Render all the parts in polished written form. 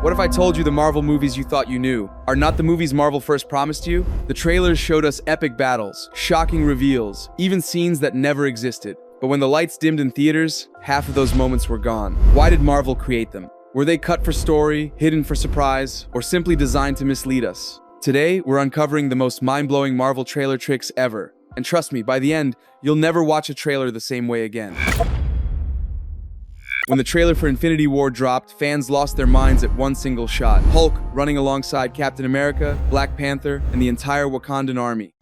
What if I told you the Marvel movies you thought you knew are not the movies Marvel first promised you? The trailers showed us epic battles, shocking reveals, even scenes that never existed. But when the lights dimmed in theaters, half of those moments were gone. Why did Marvel create them? Were they cut for story, hidden for surprise, or simply designed to mislead us? Today, we're uncovering the most mind-blowing Marvel trailer tricks ever. And trust me, by the end, you'll never watch a trailer the same way again. When the trailer for Infinity War dropped, fans lost their minds at one single shot. Hulk running alongside Captain America, Black Panther, and the entire Wakandan army.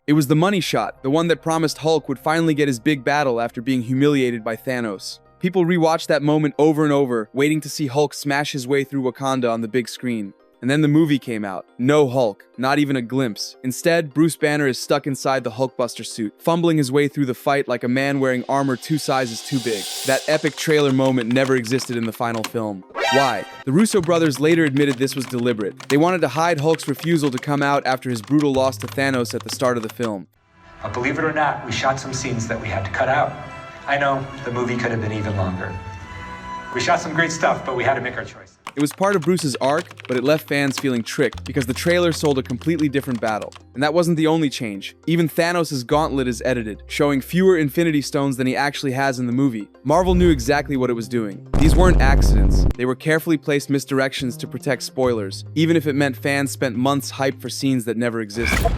It was the money shot, the one that promised Hulk would finally get his big battle after being humiliated by Thanos. People rewatched that moment over and over, waiting to see Hulk smash his way through Wakanda on the big screen. And then the movie came out. No Hulk, not even a glimpse. Instead, Bruce Banner is stuck inside the Hulkbuster suit, fumbling his way through the fight like a man wearing armor 2 sizes too big. That epic trailer moment never existed in the final film. Why? The Russo brothers later admitted this was deliberate. They wanted to hide Hulk's refusal to come out after his brutal loss to Thanos at the start of the film. Believe it or not, we shot some scenes that we had to cut out. I know, the movie could have been even longer. We shot some great stuff, but we had to make our choice. It was part of Bruce's arc, but it left fans feeling tricked because the trailer sold a completely different battle. And that wasn't the only change. Even Thanos' gauntlet is edited, showing fewer Infinity Stones than he actually has in the movie. Marvel knew exactly what it was doing. These weren't accidents. They were carefully placed misdirections to protect spoilers, even if it meant fans spent months hyped for scenes that never existed.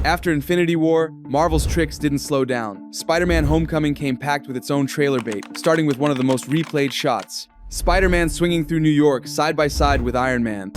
After Infinity War, Marvel's tricks didn't slow down. Spider-Man Homecoming came packed with its own trailer bait, starting with one of the most replayed shots. Spider-Man swinging through New York side by side with Iron Man.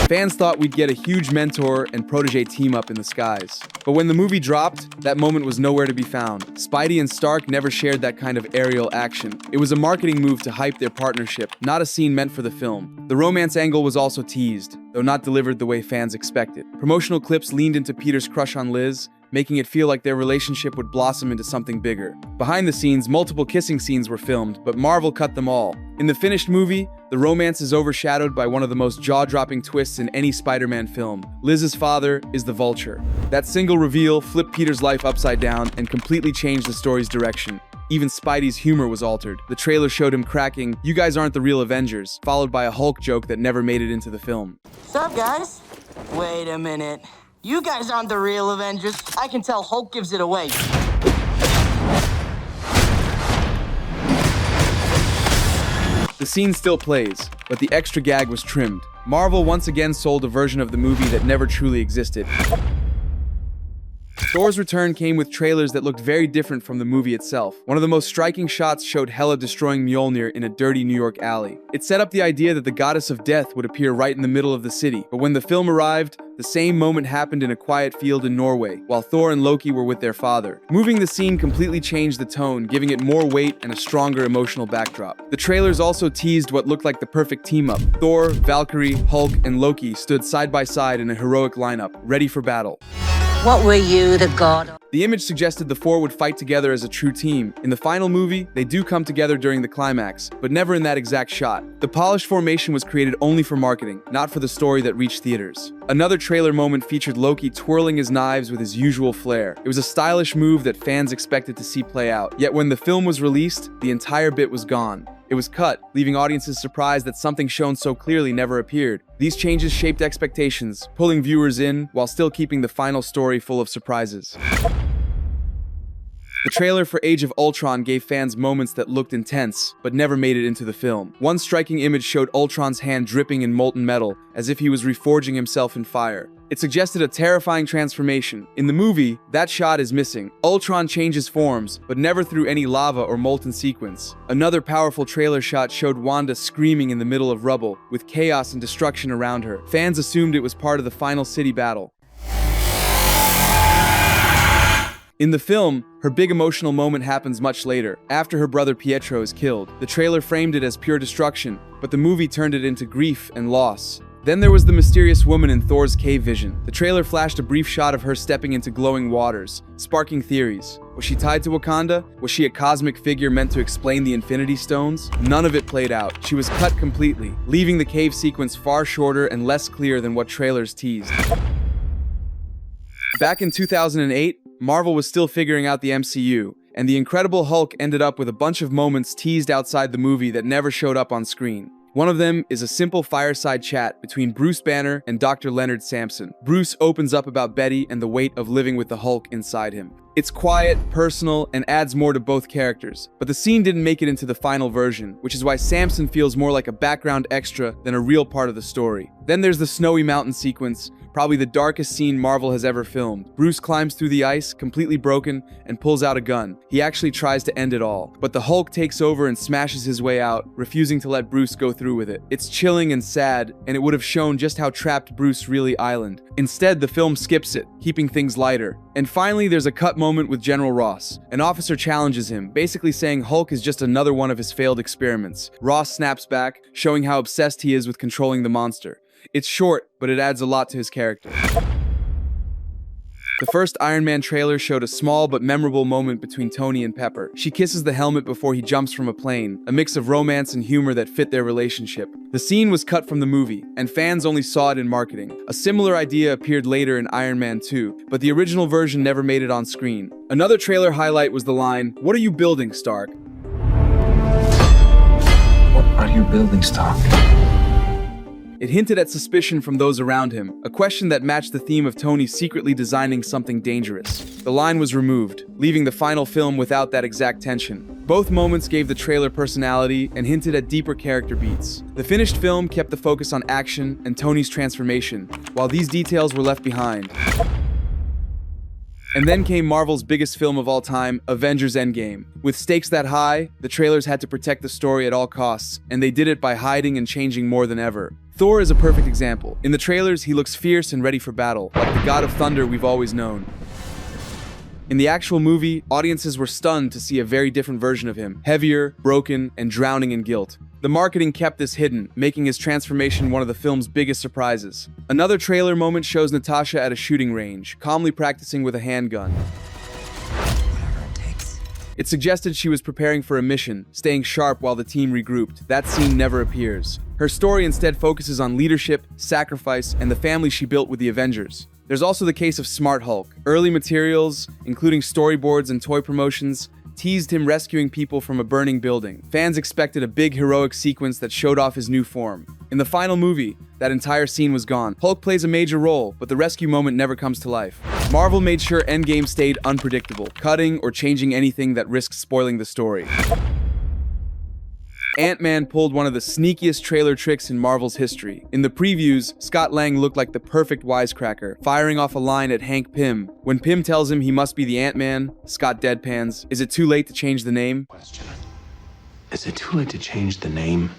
Fans thought we'd get a huge mentor and protege team-up in the skies. But when the movie dropped, that moment was nowhere to be found. Spidey and Stark never shared that kind of aerial action. It was a marketing move to hype their partnership, not a scene meant for the film. The romance angle was also teased, though not delivered the way fans expected. Promotional clips leaned into Peter's crush on Liz, making it feel like their relationship would blossom into something bigger. Behind the scenes, multiple kissing scenes were filmed, but Marvel cut them all. In the finished movie, the romance is overshadowed by one of the most jaw-dropping twists in any Spider-Man film. Liz's father is the Vulture. That single reveal flipped Peter's life upside down and completely changed the story's direction. Even Spidey's humor was altered. The trailer showed him cracking, "You guys aren't the real Avengers," followed by a Hulk joke that never made it into the film. Sup, guys? Wait a minute. You guys aren't the real Avengers. I can tell Hulk gives it away. The scene still plays, but the extra gag was trimmed. Marvel once again sold a version of the movie that never truly existed. Thor's return came with trailers that looked very different from the movie itself. One of the most striking shots showed Hela destroying Mjolnir in a dirty New York alley. It set up the idea that the goddess of death would appear right in the middle of the city. But when the film arrived, the same moment happened in a quiet field in Norway, while Thor and Loki were with their father. Moving the scene completely changed the tone, giving it more weight and a stronger emotional backdrop. The trailers also teased what looked like the perfect team-up. Thor, Valkyrie, Hulk, and Loki stood side by side in a heroic lineup, ready for battle. What were you, the god? The image suggested the four would fight together as a true team. In the final movie, they do come together during the climax, but never in that exact shot. The polished formation was created only for marketing, not for the story that reached theaters. Another trailer moment featured Loki twirling his knives with his usual flair. It was a stylish move that fans expected to see play out. Yet when the film was released, the entire bit was gone. It was cut, leaving audiences surprised that something shown so clearly never appeared. These changes shaped expectations, pulling viewers in while still keeping the final story full of surprises. The trailer for Age of Ultron gave fans moments that looked intense, but never made it into the film. One striking image showed Ultron's hand dripping in molten metal, as if he was reforging himself in fire. It suggested a terrifying transformation. In the movie, that shot is missing. Ultron changes forms, but never through any lava or molten sequence. Another powerful trailer shot showed Wanda screaming in the middle of rubble, with chaos and destruction around her. Fans assumed it was part of the final city battle. In the film, her big emotional moment happens much later, after her brother Pietro is killed. The trailer framed it as pure destruction, but the movie turned it into grief and loss. Then there was the mysterious woman in Thor's cave vision. The trailer flashed a brief shot of her stepping into glowing waters, sparking theories. Was she tied to Wakanda? Was she a cosmic figure meant to explain the Infinity Stones? None of it played out. She was cut completely, leaving the cave sequence far shorter and less clear than what trailers teased. Back in 2008, Marvel was still figuring out the MCU, and the Incredible Hulk ended up with a bunch of moments teased outside the movie that never showed up on screen. One of them is a simple fireside chat between Bruce Banner and Dr. Leonard Samson. Bruce opens up about Betty and the weight of living with the Hulk inside him. It's quiet, personal, and adds more to both characters, but the scene didn't make it into the final version, which is why Samson feels more like a background extra than a real part of the story. Then there's the snowy mountain sequence, probably the darkest scene Marvel has ever filmed. Bruce climbs through the ice, completely broken, and pulls out a gun. He actually tries to end it all, but the Hulk takes over and smashes his way out, refusing to let Bruce go through with it. It's chilling and sad, and it would have shown just how trapped Bruce really island. Instead, the film skips it, keeping things lighter. And finally, there's a cut moment with General Ross. An officer challenges him, basically saying Hulk is just another one of his failed experiments. Ross snaps back, showing how obsessed he is with controlling the monster. It's short, but it adds a lot to his character. The first Iron Man trailer showed a small but memorable moment between Tony and Pepper. She kisses the helmet before he jumps from a plane, a mix of romance and humor that fit their relationship. The scene was cut from the movie, and fans only saw it in marketing. A similar idea appeared later in Iron Man 2, but the original version never made it on screen. Another trailer highlight was the line, "What are you building, Stark?" What are you building, Stark? It hinted at suspicion from those around him, a question that matched the theme of Tony secretly designing something dangerous. The line was removed, leaving the final film without that exact tension. Both moments gave the trailer personality and hinted at deeper character beats. The finished film kept the focus on action and Tony's transformation, while these details were left behind. And then came Marvel's biggest film of all time, Avengers Endgame. With stakes that high, the trailers had to protect the story at all costs, and they did it by hiding and changing more than ever. Thor is a perfect example. In the trailers, he looks fierce and ready for battle, like the god of thunder we've always known. In the actual movie, audiences were stunned to see a very different version of him, heavier, broken, and drowning in guilt. The marketing kept this hidden, making his transformation one of the film's biggest surprises. Another trailer moment shows Natasha at a shooting range, calmly practicing with a handgun. It suggested she was preparing for a mission, staying sharp while the team regrouped. That scene never appears. Her story instead focuses on leadership, sacrifice, and the family she built with the Avengers. There's also the case of Smart Hulk. Early materials, including storyboards and toy promotions, teased him rescuing people from a burning building. Fans expected a big heroic sequence that showed off his new form. In the final movie, that entire scene was gone. Hulk plays a major role, but the rescue moment never comes to life. Marvel made sure Endgame stayed unpredictable, cutting or changing anything that risked spoiling the story. Ant-Man pulled one of the sneakiest trailer tricks in Marvel's history. In the previews, Scott Lang looked like the perfect wisecracker, firing off a line at Hank Pym. When Pym tells him he must be the Ant-Man, Scott deadpans, "Is it too late to change the name?" Question. Is it too late to change the name?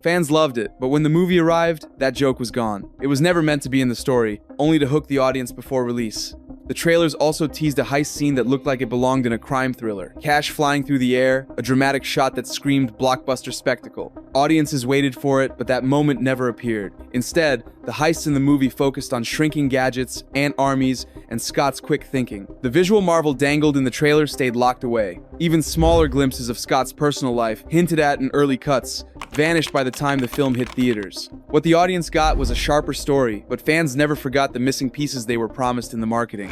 Fans loved it, but when the movie arrived, that joke was gone. It was never meant to be in the story, only to hook the audience before release. The trailers also teased a heist scene that looked like it belonged in a crime thriller. Cash flying through the air, a dramatic shot that screamed blockbuster spectacle. Audiences waited for it, but that moment never appeared. Instead, the heists in the movie focused on shrinking gadgets, ant armies, and Scott's quick thinking. The visual marvel dangled in the trailer stayed locked away. Even smaller glimpses of Scott's personal life, hinted at in early cuts, vanished by the time the film hit theaters. What the audience got was a sharper story, but fans never forgot the missing pieces they were promised in the marketing.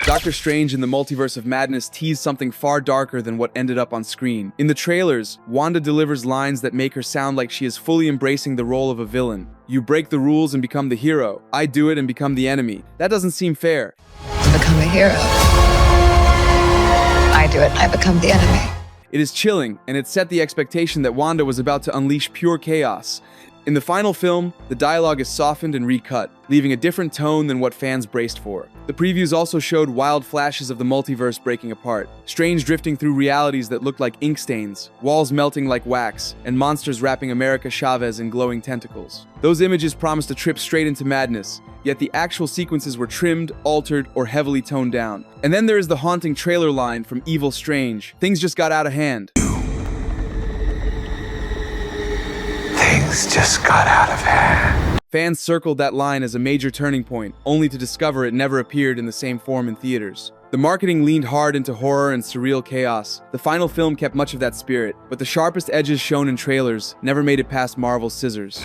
Doctor Strange in the Multiverse of Madness teased something far darker than what ended up on screen. In the trailers, Wanda delivers lines that make her sound like she is fully embracing the role of a villain. "You break the rules and become the hero. I do it and become the enemy." That doesn't seem fair. Become a hero. I do it and I become the enemy. It is chilling, and it set the expectation that Wanda was about to unleash pure chaos. In the final film, the dialogue is softened and recut, leaving a different tone than what fans braced for. The previews also showed wild flashes of the multiverse breaking apart, Strange drifting through realities that looked like ink stains, walls melting like wax, and monsters wrapping America Chavez in glowing tentacles. Those images promised a trip straight into madness, yet the actual sequences were trimmed, altered, or heavily toned down. And then there is the haunting trailer line from Evil Strange. Things just got out of hand. Things just got out of hand. Fans circled that line as a major turning point, only to discover it never appeared in the same form in theaters. The marketing leaned hard into horror and surreal chaos. The final film kept much of that spirit, but the sharpest edges shown in trailers never made it past Marvel's scissors.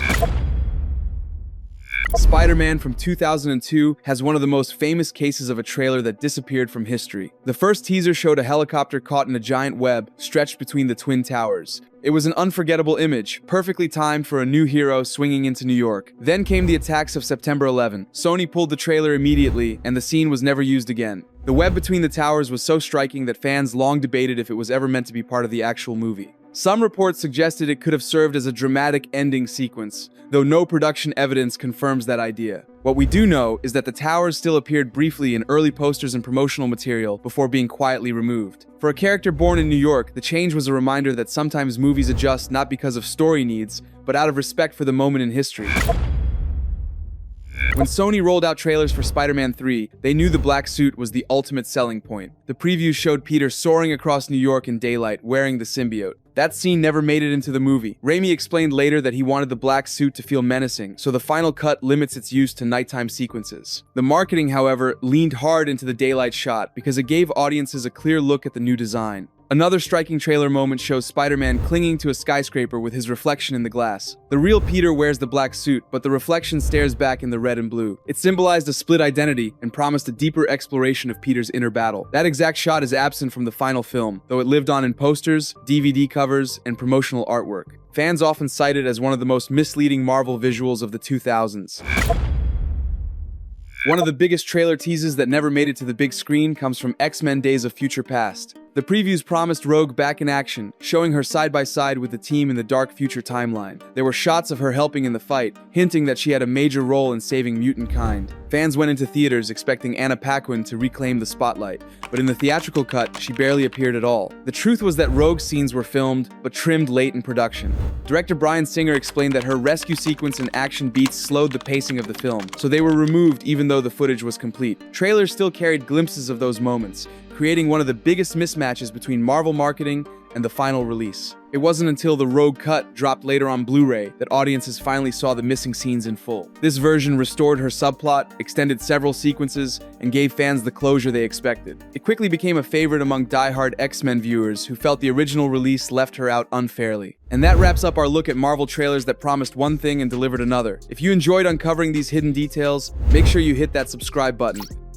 Spider-Man from 2002 has one of the most famous cases of a trailer that disappeared from history. The first teaser showed a helicopter caught in a giant web stretched between the Twin Towers. It was an unforgettable image, perfectly timed for a new hero swinging into New York. Then came the attacks of September 11. Sony pulled the trailer immediately, and the scene was never used again. The web between the towers was so striking that fans long debated if it was ever meant to be part of the actual movie. Some reports suggested it could have served as a dramatic ending sequence, though no production evidence confirms that idea. What we do know is that the towers still appeared briefly in early posters and promotional material before being quietly removed. For a character born in New York, the change was a reminder that sometimes movies adjust not because of story needs, but out of respect for the moment in history. When Sony rolled out trailers for Spider-Man 3, they knew the black suit was the ultimate selling point. The previews showed Peter soaring across New York in daylight, wearing the symbiote. That scene never made it into the movie. Raimi explained later that he wanted the black suit to feel menacing, so the final cut limits its use to nighttime sequences. The marketing, however, leaned hard into the daylight shot because it gave audiences a clear look at the new design. Another striking trailer moment shows Spider-Man clinging to a skyscraper with his reflection in the glass. The real Peter wears the black suit, but the reflection stares back in the red and blue. It symbolized a split identity and promised a deeper exploration of Peter's inner battle. That exact shot is absent from the final film, though it lived on in posters, DVD covers, and promotional artwork. Fans often cite it as one of the most misleading Marvel visuals of the 2000s. One of the biggest trailer teases that never made it to the big screen comes from X-Men Days of Future Past. The previews promised Rogue back in action, showing her side by side with the team in the dark future timeline. There were shots of her helping in the fight, hinting that she had a major role in saving mutant kind. Fans went into theaters expecting Anna Paquin to reclaim the spotlight, but in the theatrical cut, she barely appeared at all. The truth was that Rogue scenes were filmed, but trimmed late in production. Director Bryan Singer explained that her rescue sequence and action beats slowed the pacing of the film, so they were removed even though the footage was complete. Trailers still carried glimpses of those moments, creating one of the biggest mismatches between Marvel marketing and the final release. It wasn't until the Rogue cut dropped later on Blu-ray that audiences finally saw the missing scenes in full. This version restored her subplot, extended several sequences, and gave fans the closure they expected. It quickly became a favorite among die-hard X-Men viewers who felt the original release left her out unfairly. And that wraps up our look at Marvel trailers that promised one thing and delivered another. If you enjoyed uncovering these hidden details, make sure you hit that subscribe button.